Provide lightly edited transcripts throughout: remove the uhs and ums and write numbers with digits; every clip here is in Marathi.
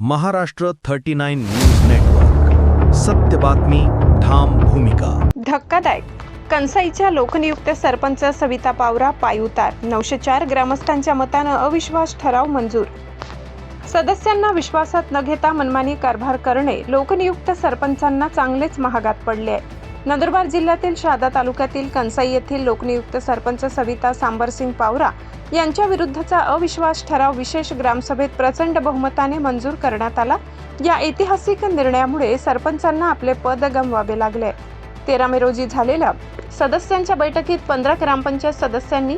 Maharashtra 39 news network. सत्य बातमी, ठाम भूमिका. धक्कादायक. कंसाईच्या लोकनियुक्त सरपंच सविता पावरा पायउतार. 904 ग्रामस्थांच्या मतानं अविश्वास ठराव मंजूर. सदस्यांना विश्वासात न घेता मनमानी कारभार करणे लोकनियुक्त सरपंचांना चांगलेच महागात पडले आहे. नंदुरबार जिल्ह्यातील शहादा तालुक्यातील कंसाई येथील लोकनियुक्त सरपंच सविता सांबरसिंग पावरा यांच्या विरुद्धचा अविश्वास ठराव विशेष ग्रामसभेत प्रचंड बहुमताने मंजूर करण्यात आला. या ऐतिहासिक निर्णयामुळे सरपंचांना आपले पद गमवावे लागले. 13 मे रोजी झालेल्या सदस्यांच्या बैठकीत 15 ग्रामपंचायत सदस्यांनी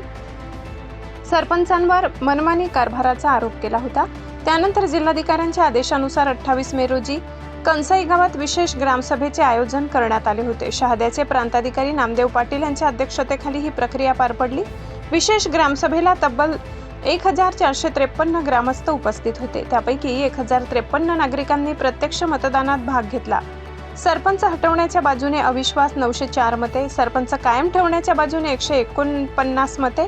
सरपंचांवर मनमानी कारभाराचा आरोप केला होता. त्यानंतर जिल्हाधिकाऱ्यांच्या आदेशानुसार 28 मे रोजी कंसाई गावात विशेष ग्रामसभेचे आयोजन करण्यात आले होते. शहाद्याचे प्रांताधिकारी नामदेव पाटील यांच्या अध्यक्षतेखाली ही प्रक्रिया पार पडली. विशेष ग्रामसभेला तब्बल 1453 ग्रामस्थ उपस्थित होते. त्यापैकी 1053 नागरिकांनी प्रत्यक्ष मतदानात भाग घेतला. सरपंच हटवण्याच्या बाजूने अविश्वास 904 मते, सरपंच कायम ठेवण्याच्या बाजूने 149 मते.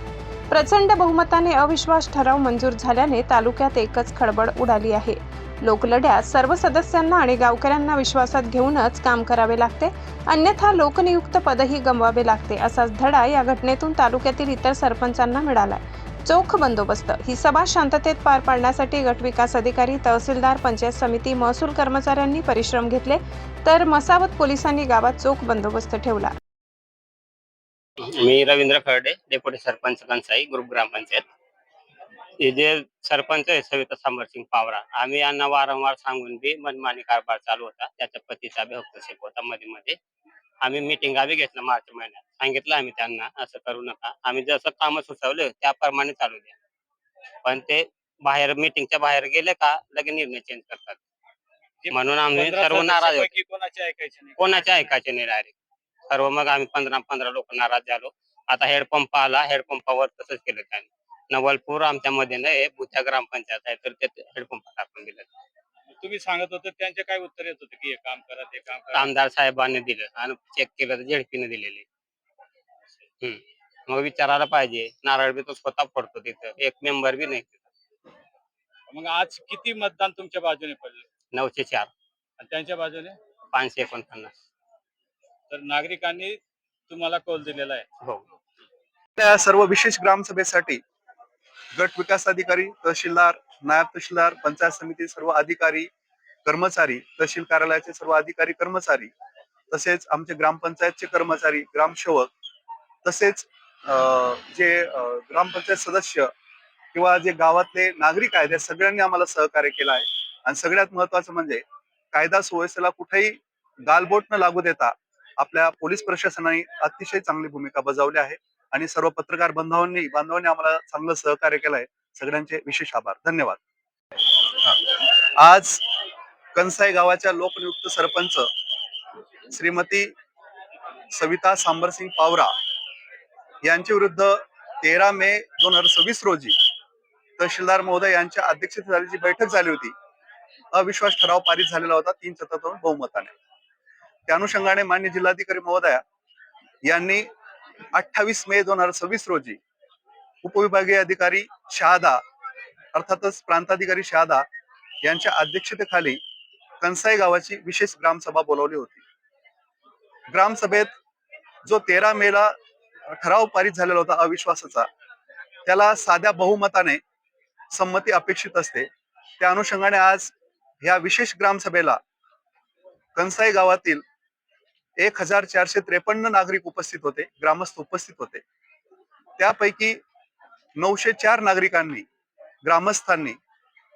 प्रचंड बहुमताने अविश्वास ठराव मंजूर झाल्याने तालुक्यात एकच खळबळ उडाली आहे. लोकलढ्यात सर्व सदस्यांना आणि गावकऱ्यांना विश्वासात घेऊनच काम करावे लागते, अन्यथा लोकनियुक्त पदही गमवावे लागते, असाच धडा या घटनेतून तालुक्यातील इतर सरपंचांना मिळाला. चोख बंदोबस्त. ही सभा शांततेत पार पाडण्यासाठी गटविकास अधिकारी, तहसीलदार, पंचायत समिती, महसूल कर्मचाऱ्यांनी परिश्रम घेतले, तर मसावत पोलिसांनी गावात चोख बंदोबस्त ठेवला. मी रवींद्र खर्डे, डेप्युटी सरपंच कंसाई ग्रुप ग्रामपंचायत. हे जे सरपंच आहे सविता सांबरसिंग पावरा, आम्ही यांना वारंवार सांगून बी मनमानी कारभार चालू होता. त्याच्या पतीचा बी हस्तक्षेप होता. मध्ये आम्ही मिटिंग बी घेतलं मार्च महिन्यात. सांगितलं आम्ही त्यांना असं करू नका, आम्ही जसं काम सुचवलं त्याप्रमाणे चालू द्या. पण ते बाहेर मिटिंगच्या बाहेर गेले का लगे निर्णय चेंज करतात. म्हणून आम्ही सर्व नाराज होतो. कोणाचे ऐकायचे नाही डायरेक्ट सर्व. मग आम्ही 15 लोक नाराज झालो. आता हेडपंप आला, हेडपंपावर तसंच केलं त्यांनी. नवलपूर आमच्या मध्ये नाही, बुथा ग्रामपंचायत आहे, तर ते हेडपंप टाकून दिलं. तुम्ही सांगत होते, त्यांचे काय उत्तर येत होते की हे काम करा ते काम करा? आमदार साहेबांनी दिलं आणि चेक केलं तर झेडपीने दिलेले. मग विचारायला पाहिजे. नारळ बी तो स्वतः पडतो तिथं, एक मेंबर बी नाही. मग आज किती मतदान तुमच्या बाजूने पडले? 904 आणि त्यांच्या बाजूने 549. तर नागरिकांनी तुम्हाला कौल दिलेला आहे. हो. त्या सर्व विशेष ग्रामसभेसाठी गट विकास अधिकारी, तहसीलदार, नायब तहसीलदार, पंचायत समिती सर्व अधिकारी कर्मचारी, तहसील कार्यालयाचे सर्व अधिकारी कर्मचारी, तसेच आमचे ग्रामपंचायतचे कर्मचारी, ग्रामसेवक, तसेच जे ग्रामपंचायत सदस्य किंवा जे गावातले नागरिक आहेत, या सगळ्यांनी आम्हाला सहकार्य केलं आहे. आणि सगळ्यात महत्वाचं म्हणजे कायदा सुव्यवस्थेला कुठेही गालबोट न लागू देता आपल्या पोलीस प्रशासनाने अतिशय चांगली भूमिका बजावली आहे. आणि सर्व पत्रकार बांधवांनी आम्हाला चांगलं सहकार्य केलंय. सगळ्यांचे विशेष आभार. धन्यवाद. आज कंसाई गावाच्या लोकनियुक्त सरपंच श्रीमती सविता सांबरसिंग पावरा यांच्या विरुद्ध 13 मे 2026 रोजी तहसीलदार महोदय यांच्या अध्यक्षतेखाली जी बैठक झाली होती, अविश्वास ठराव पारित झालेला होता 3/4 बहुमताने. त्या अनुषंगाने माननीय जिल्हाधिकारी महोदया यांनी 28 मे 2026 रोजी उपविभागीय अधिकारी शहादा, अर्थातच प्रांताधिकारी शहादा यांच्या अध्यक्षतेखाली कंसाई गावाची विशेष ग्रामसभा बोलावली होती. ग्रामसभेत जो 13 मेला ठराव पारित झालेला होता अविश्वासाचा, त्याला साध्या बहुमताने संमती अपेक्षित असते. त्या अनुषंगाने आज या विशेष ग्रामसभेला कंसाई गावातील 1453 नागरिक उपस्थित होते, ग्रामस्थ उपस्थित होते. त्यापैकी 904 नागरिकांनी, ग्रामस्थांनी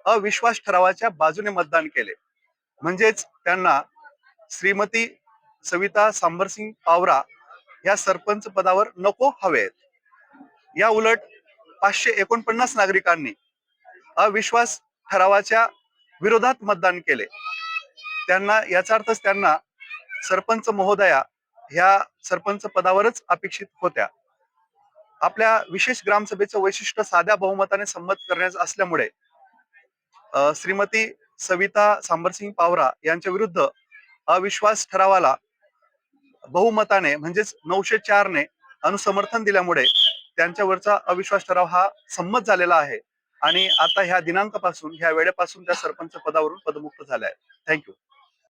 अविश्वास ठरावाच्या बाजूने मतदान केले. म्हणजेच त्यांना श्रीमती सविता सांबरसिंग पावरा या सरपंच पदावर नको हवेत. या उलट 549 नागरिकांनी अविश्वास ठरावाच्या विरोधात मतदान केले. त्यांना याचा अर्थच त्यांना सरपंच महोदया ह्या सरपंच पदावरच अपेक्षित होत्या. आपल्या विशेष ग्रामसभेचं वैशिष्ट्य साध्या बहुमताने संमत करण्याचं असल्यामुळे श्रीमती सविता सांबरसिंग पावरा यांच्या विरुद्ध अविश्वास ठरावाला बहुमताने म्हणजेच 904 ने अनुसमर्थन दिल्यामुळे त्यांच्यावरचा अविश्वास ठराव हा संमत झालेला आहे. आणि आता ह्या दिनांकापासून ह्या वेळेपासून त्या सरपंच पदावरून पदमुक्त झाल्या आहेत. थँक्यू.